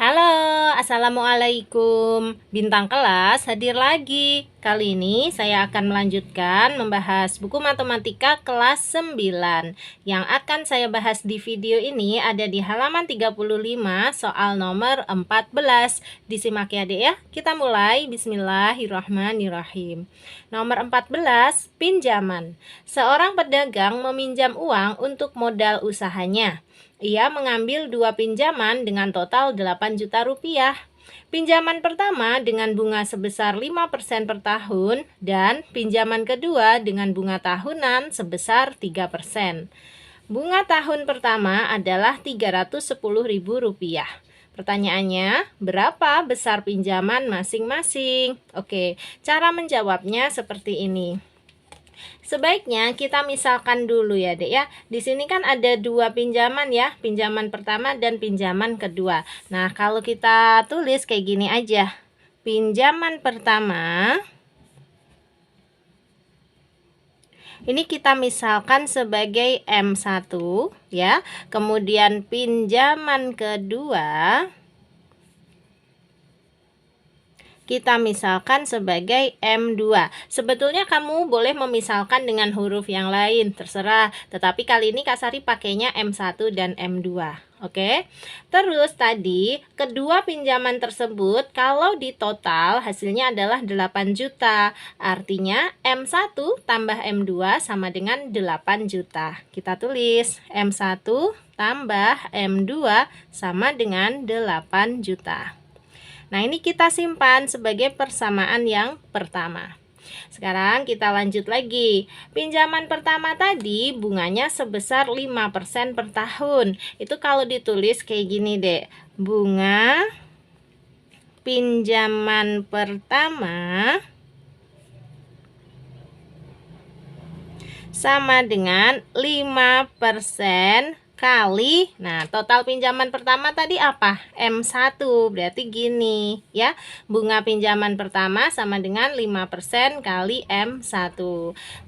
Halo, assalamualaikum. Bintang kelas hadir lagi. Kali ini saya akan melanjutkan membahas buku matematika kelas 9. Yang akan saya bahas di video ini ada di halaman 35 soal nomor 14. Disimak ya, Dek ya. Kita mulai. Bismillahirrahmanirrahim. Nomor 14, pinjaman. Seorang pedagang meminjam uang untuk modal usahanya. Ia mengambil 2 pinjaman dengan total 8 juta rupiah. Pinjaman pertama dengan bunga sebesar 5% per tahun dan pinjaman kedua dengan bunga tahunan sebesar 3%. Bunga tahun pertama adalah Rp310.000. Pertanyaannya, berapa besar pinjaman masing-masing? Oke, cara menjawabnya seperti ini. Sebaiknya kita misalkan dulu ya, Dek ya. Di sini kan ada 2 pinjaman ya, pinjaman pertama dan pinjaman kedua. Nah, kalau kita tulis kayak gini aja. Pinjaman pertama ini kita misalkan sebagai M1 ya. Kemudian pinjaman kedua kita misalkan sebagai M2. Sebetulnya kamu boleh memisalkan dengan huruf yang lain, terserah. Tetapi kali ini Kak Sari pakainya M1 dan M2. Oke. Terus tadi kedua pinjaman tersebut kalau di total hasilnya adalah 8 juta. Artinya M1 tambah M2 sama dengan 8 juta. Kita tulis M1 tambah M2 sama dengan 8 juta. Nah, ini kita simpan sebagai persamaan yang pertama. Sekarang kita lanjut lagi. Pinjaman pertama tadi bunganya sebesar 5% per tahun. Itu kalau ditulis kayak gini, Dek. Bunga pinjaman pertama sama dengan 5% kali, nah total pinjaman pertama tadi apa? M1, berarti gini ya. Bunga pinjaman pertama sama dengan 5% kali M1.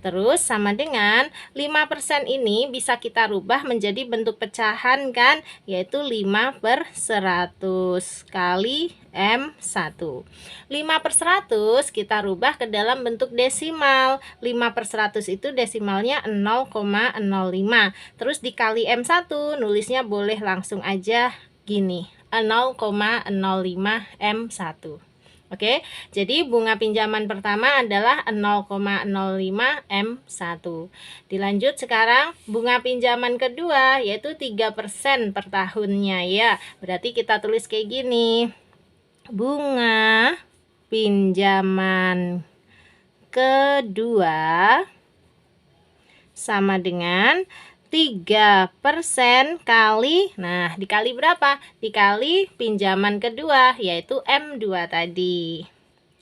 Terus sama dengan 5% ini bisa kita rubah menjadi bentuk pecahan kan, yaitu 5/100 kali M1. 5/100 kita rubah ke dalam bentuk desimal. 5/100 itu desimalnya 0,05. Terus dikali M1, nulisnya boleh langsung aja gini, 0,05 M1. Oke, jadi bunga pinjaman pertama adalah 0,05 M1. Dilanjut sekarang bunga pinjaman kedua yaitu 3% per tahunnya ya. Berarti kita tulis kayak gini. Bunga pinjaman kedua sama dengan 3% kali, nah dikali berapa? Dikali pinjaman kedua yaitu M2 tadi.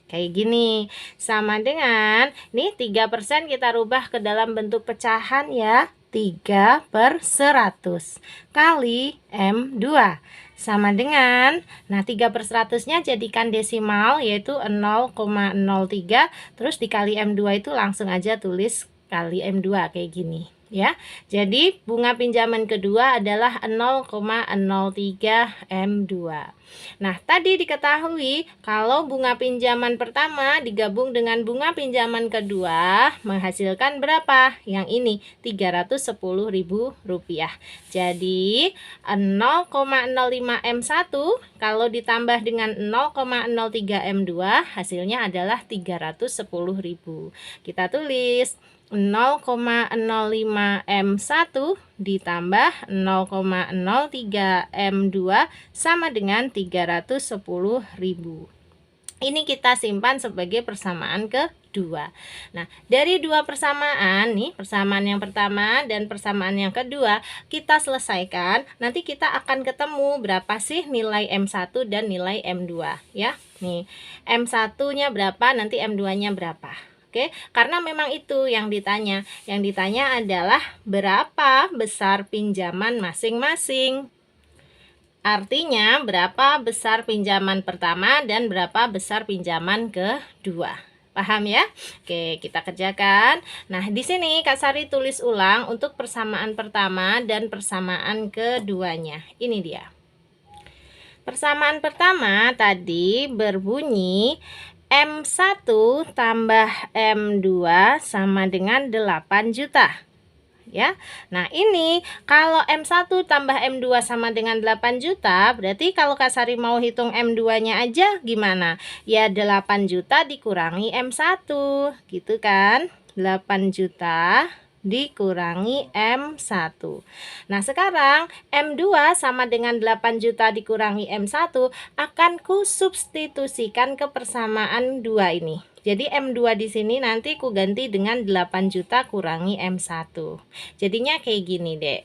Kayak gini, sama dengan, nih 3% kita rubah ke dalam bentuk pecahan ya, 3/100 kali M2 sama dengan, nah 3/100 nya jadikan desimal yaitu 0,03, terus dikali M2 itu langsung aja tulis kali M2 kayak gini ya. Jadi bunga pinjaman kedua adalah 0,03 M2. Nah, tadi diketahui kalau bunga pinjaman pertama digabung dengan bunga pinjaman kedua menghasilkan berapa? Yang ini Rp310.000. Jadi 0,05 M1 kalau ditambah dengan 0,03 M2 hasilnya adalah 310.000. Kita tulis 0,05 M1 ditambah 0,03 M2 sama dengan 310.000. Ini kita simpan sebagai persamaan kedua. Nah, dari dua persamaan nih, persamaan yang pertama dan persamaan yang kedua, kita selesaikan. Nanti kita akan ketemu berapa sih nilai M1 dan nilai M2 ya. Nih, M1-nya berapa, nanti M2-nya berapa. Oke, karena memang itu yang ditanya. Yang ditanya adalah berapa besar pinjaman masing-masing. Artinya berapa besar pinjaman pertama dan berapa besar pinjaman kedua. Paham ya? Oke, kita kerjakan. Nah, di sini Kak Sari tulis ulang untuk persamaan pertama dan persamaan keduanya. Ini dia. Persamaan pertama tadi berbunyi M1 tambah M2 sama dengan 8 juta. Ya. Nah, ini kalau M1 tambah M2 sama dengan 8 juta, berarti kalau Kak Sari mau hitung M2-nya aja gimana? Ya 8 juta dikurangi M1, gitu kan? 8 juta dikurangi M1. Nah, sekarang M2 sama dengan 8 juta dikurangi M1 akan ku substitusikan ke persamaan 2 ini. Jadi M2 di sini nanti ku ganti dengan 8 juta kurangi M1. Jadinya kayak gini, Dek.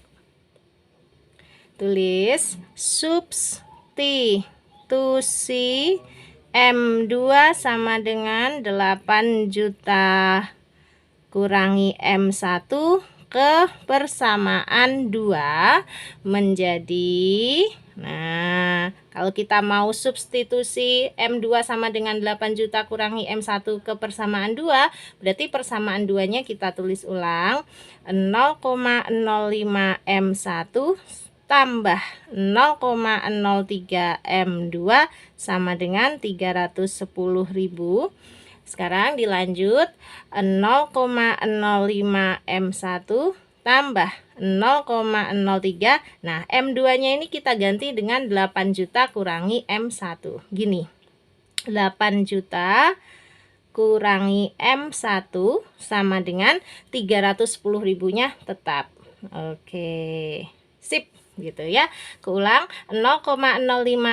Tulis substitusi M2 sama dengan 8 juta kurangi M1 ke persamaan 2 menjadi, nah, kalau kita mau substitusi M2 sama dengan 8 juta kurangi M1 ke persamaan 2, berarti persamaan 2-nya kita tulis ulang, 0,05 M1 tambah 0,03 M2 sama dengan 310.000. Sekarang dilanjut 0,05 M1 tambah 0,03. Nah, M2-nya ini kita ganti dengan 8 juta kurangi M1. Gini. 8 juta kurangi M1 sama dengan 310.000-nya tetap. Oke. Sip. Gitu ya. Keulang, 0,05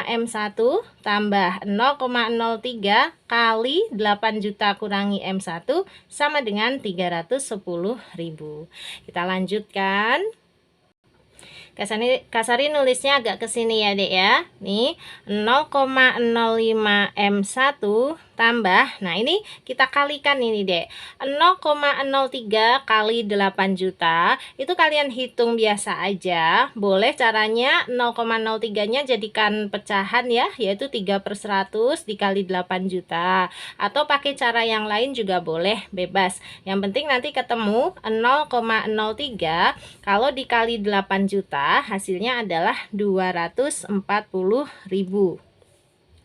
M1 tambah 0,03 kali 8 juta kurangi M1 sama dengan 310.000. Kita lanjutkan. Kak Sari nulisnya agak ke sini ya, Dek ya. Nih, 0,05 M1 tambah, nah ini kita kalikan ini, Dek. 0,03 kali 8 juta, itu kalian hitung biasa aja. Boleh caranya 0,03-nya jadikan pecahan ya, yaitu 3/100 dikali 8 juta. Atau pakai cara yang lain juga boleh, bebas. Yang penting nanti ketemu 0,03 kalau dikali 8 juta, hasilnya adalah 240.000.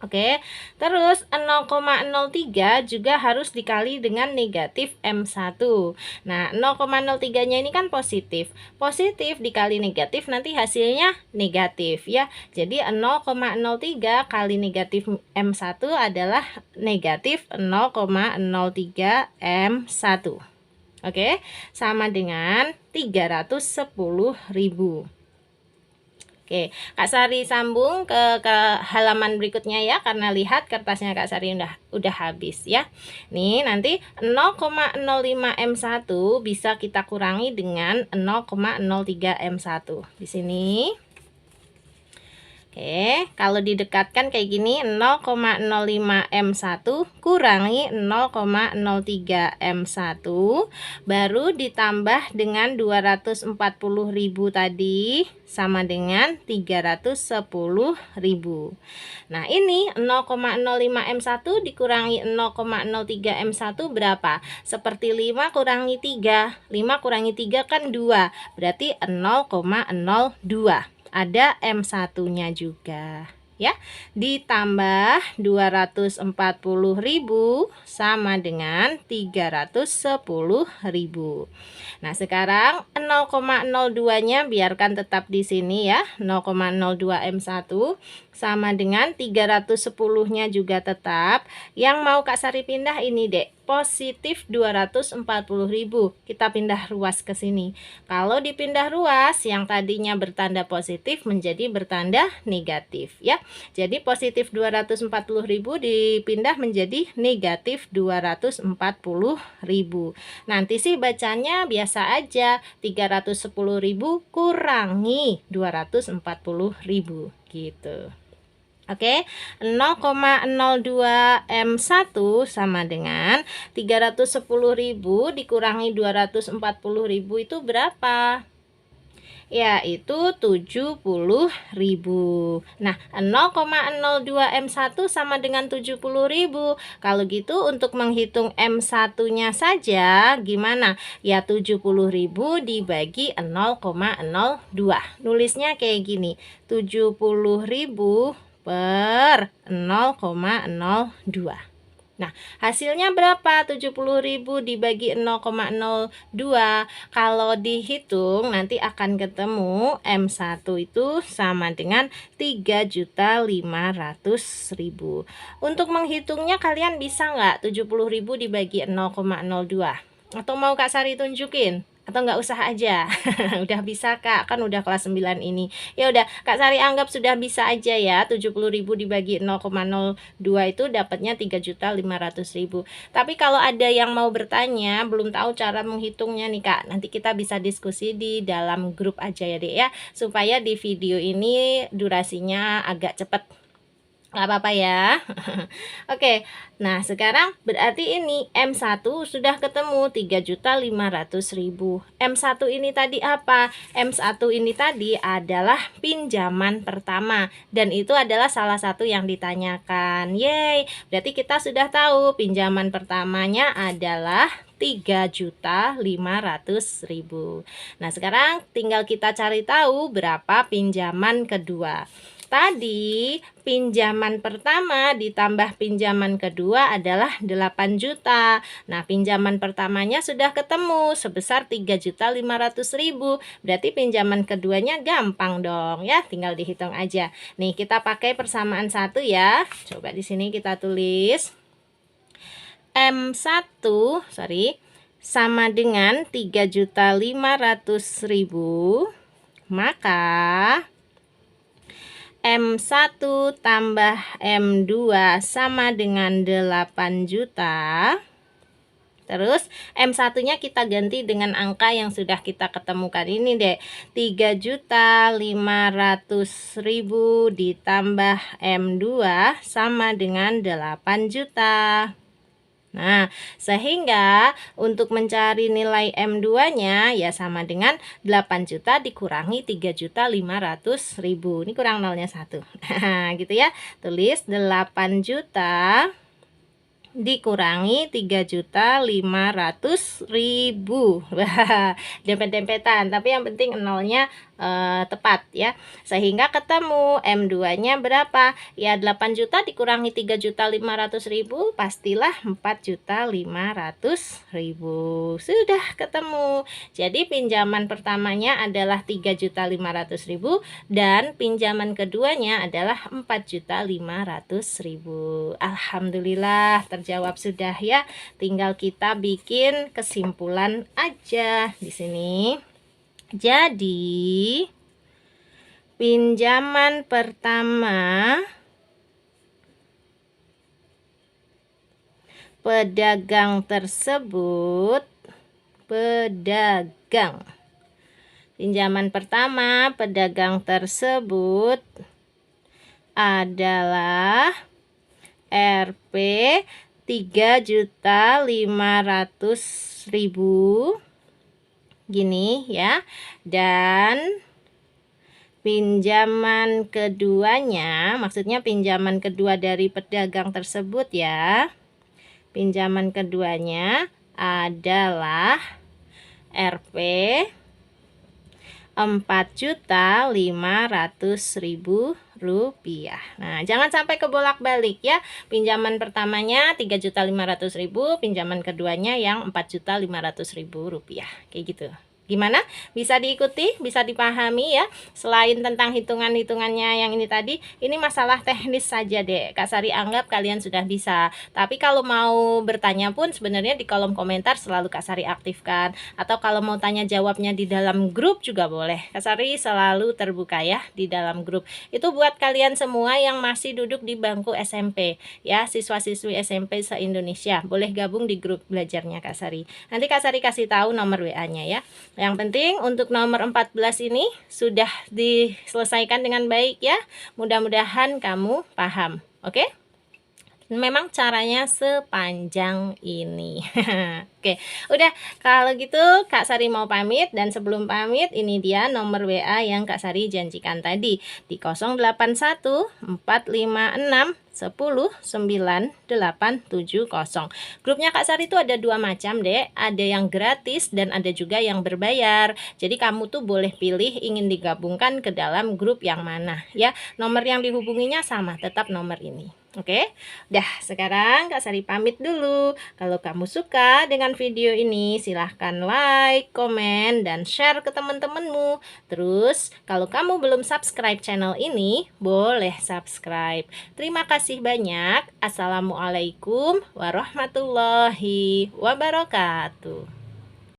Oke, terus 0,03 juga harus dikali dengan negatif M1. Nah, 0,03-nya ini kan positif. Positif dikali negatif nanti hasilnya negatif ya. Jadi 0,03 kali negatif M1 adalah negatif 0,03 M1. Oke, sama dengan 310.000. Oke, Kak Sari sambung ke halaman berikutnya ya, karena lihat kertasnya Kak Sari udah habis ya. Nih, nanti 0,05 M1 bisa kita kurangi dengan 0,03 M1. Di sini. Oke, kalau didekatkan kayak gini, 0,05 M1 kurangi 0,03 M1 baru ditambah dengan 240.000 tadi sama dengan 310.000. Nah, ini 0,05 M1 dikurangi 0,03 M1 berapa? Seperti 5 kurangi 3. 5 kurangi 3 kan 2. Berarti 0,02. Ada M1-nya juga ya, ditambah 240.000 sama dengan 310.000. Nah, sekarang 0,02-nya biarkan tetap di sini ya, 0,02 M1 sama dengan 310-nya juga tetap. Yang mau Kak Sari pindah ini, Dek, positif 240.000. Kita pindah ruas ke sini. Kalau dipindah ruas, yang tadinya bertanda positif menjadi bertanda negatif ya. Jadi positif 240.000 dipindah menjadi negatif 240.000. Nanti sih bacanya biasa aja, 310.000 kurangi 240.000 gitu. Oke, 0,02 M1 sama dengan 310.000 dikurangi 240.000 itu berapa? Yaitu 70.000. Nah, 0,02 M1 sama dengan 70.000. Kalau gitu untuk menghitung M1-nya saja gimana? Ya 70.000 dibagi 0,02. Nulisnya kayak gini. 70.000 per 0,02. Nah, hasilnya berapa? 70.000 dibagi 0,02. Kalau dihitung nanti akan ketemu M1 itu sama dengan 3.500.000. Untuk menghitungnya kalian bisa nggak 70.000 dibagi 0,02? Atau mau Kak Sari tunjukin? Atau nggak usah aja? Udah bisa Kak, kan udah kelas 9 ini. Ya udah, Kak Sari anggap sudah bisa aja ya. 70.000 dibagi 0,02 itu dapatnya 3.500.000. Tapi kalau ada yang mau bertanya, belum tahu cara menghitungnya nih Kak, nanti kita bisa diskusi di dalam grup aja ya Dek ya, supaya di video ini durasinya agak cepet. Gak apa-apa ya. Oke, nah sekarang berarti ini M1 sudah ketemu 3.500.000. M1 ini tadi apa? M1 ini tadi adalah pinjaman pertama, dan itu adalah salah satu yang ditanyakan. Yeay, berarti kita sudah tahu pinjaman pertamanya adalah 3.500.000. Nah sekarang tinggal kita cari tahu berapa pinjaman kedua. Tadi pinjaman pertama ditambah pinjaman kedua adalah 8 juta. Nah, pinjaman pertamanya sudah ketemu sebesar 3.500.000. Berarti pinjaman keduanya gampang dong ya, tinggal dihitung aja. Nih, kita pakai persamaan 1 ya. Coba di sini kita tulis M1 sama dengan 3.500.000, maka M1 tambah M2 sama dengan 8 juta. Terus M1-nya kita ganti dengan angka yang sudah kita ketemukan ini deh. 3.500.000 ditambah M2 sama dengan 8 juta. Nah, sehingga untuk mencari nilai M2-nya ya sama dengan 8 juta dikurangi 3.500.000. Ini kurang nolnya 1. Nah, gitu ya. Tulis 8 juta dikurangi 3.500.000. Wah, dempet-dempetan, tapi yang penting nolnya tepat ya. Sehingga ketemu M2-nya berapa? Ya 8 juta dikurangi 3.500.000 pastilah 4.500.000. Sudah ketemu. Jadi pinjaman pertamanya adalah 3.500.000 dan pinjaman keduanya adalah 4.500.000. Alhamdulillah terjawab sudah ya. Tinggal kita bikin kesimpulan aja di sini. Jadi pinjaman pertama pedagang tersebut pinjaman pertama pedagang tersebut adalah Rp 3.500.000 gini ya, dan pinjaman keduanya, maksudnya pinjaman kedua dari pedagang tersebut ya, pinjaman keduanya adalah Rp 4.500.000 rupiah. Nah, jangan sampai kebolak-balik ya. Pinjaman pertamanya 3.500.000, pinjaman keduanya yang 4.500.000 rupiah. Kayak gitu. Gimana? Bisa diikuti, bisa dipahami ya. Selain tentang hitungan-hitungannya yang ini tadi, ini masalah teknis saja deh. Kak Sari anggap kalian sudah bisa. Tapi kalau mau bertanya pun sebenarnya di kolom komentar selalu Kak Sari aktifkan. Atau kalau mau tanya jawabnya di dalam grup juga boleh. Kak Sari selalu terbuka ya di dalam grup. Itu buat kalian semua yang masih duduk di bangku SMP ya, siswa-siswi SMP se-Indonesia. Boleh gabung di grup belajarnya Kak Sari. Nanti Kak Sari kasih tahu nomor WA-nya ya. Yang penting untuk nomor 14 ini sudah diselesaikan dengan baik ya. Mudah-mudahan kamu paham. Oke? memang caranya sepanjang ini. Oke, udah kalau gitu Kak Sari mau pamit, dan sebelum pamit ini dia nomor WA yang Kak Sari janjikan tadi di 081 456 10 9870. Grupnya Kak Sari itu ada dua macam, Dek. Ada yang gratis dan ada juga yang berbayar. Jadi kamu tuh boleh pilih ingin digabungkan ke dalam grup yang mana ya. Nomor yang dihubunginya sama, tetap nomor ini. Oke, dah sekarang Kak Sari pamit dulu. Kalau kamu suka dengan video ini, silahkan like, komen, dan share ke teman-temanmu. Terus, kalau kamu belum subscribe channel ini, boleh subscribe. Terima kasih banyak. Assalamualaikum warahmatullahi wabarakatuh.